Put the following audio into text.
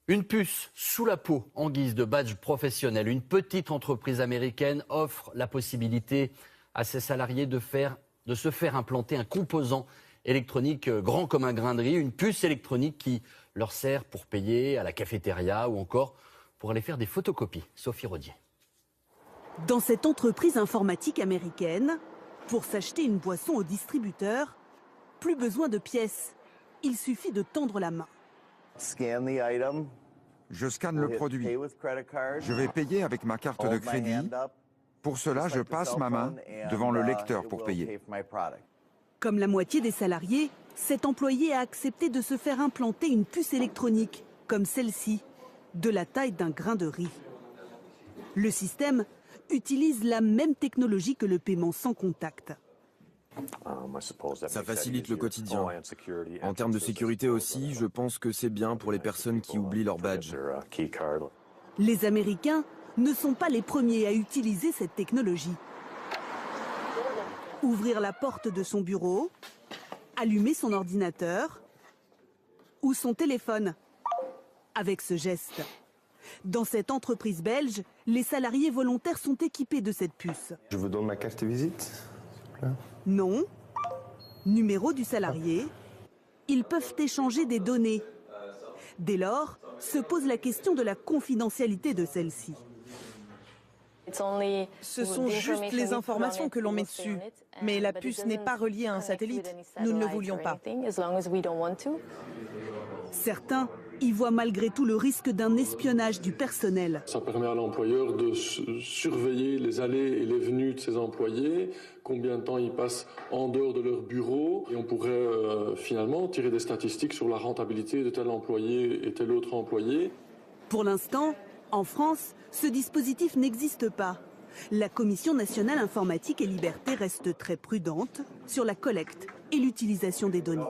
Une puce sous la peau en guise de badge professionnel. Une petite entreprise américaine offre la possibilité à ses salariés de se faire implanter un composant électronique grand comme un grain de riz, une puce électronique qui leur sert pour payer à la cafétéria ou encore pour aller faire des photocopies. Sophie Rodier. Dans cette entreprise informatique américaine, pour s'acheter une boisson au distributeur, plus besoin de pièces. Il suffit de tendre la main. Je scanne le produit. Je vais payer avec ma carte de crédit. Pour cela, je passe ma main devant le lecteur pour payer. Comme la moitié des salariés, cet employé a accepté de se faire implanter une puce électronique, comme celle-ci, de la taille d'un grain de riz. Le système utilise la même technologie que le paiement sans contact. Ça facilite le quotidien. En termes de sécurité aussi, je pense que c'est bien pour les personnes qui oublient leur badge. Les Américains ne sont pas les premiers à utiliser cette technologie. Ouvrir la porte de son bureau, allumer son ordinateur ou son téléphone avec ce geste. Dans cette entreprise belge, les salariés volontaires sont équipés de cette puce. Je vous donne ma carte de visite. Nom, numéro du salarié, ils peuvent échanger des données. Dès lors, se pose la question de la confidentialité de celle-ci. Ce sont juste les informations que l'on met dessus. Mais la puce n'est pas reliée à un satellite. Nous ne le voulions pas. Certains y voient malgré tout le risque d'un espionnage du personnel. Ça permet à l'employeur de surveiller les allées et les venues de ses employés, combien de temps ils passent en dehors de leur bureau. Et on pourrait finalement tirer des statistiques sur la rentabilité de tel employé et tel autre employé. Pour l'instant, en France, ce dispositif n'existe pas. La Commission nationale informatique et liberté reste très prudente sur la collecte et l'utilisation des données.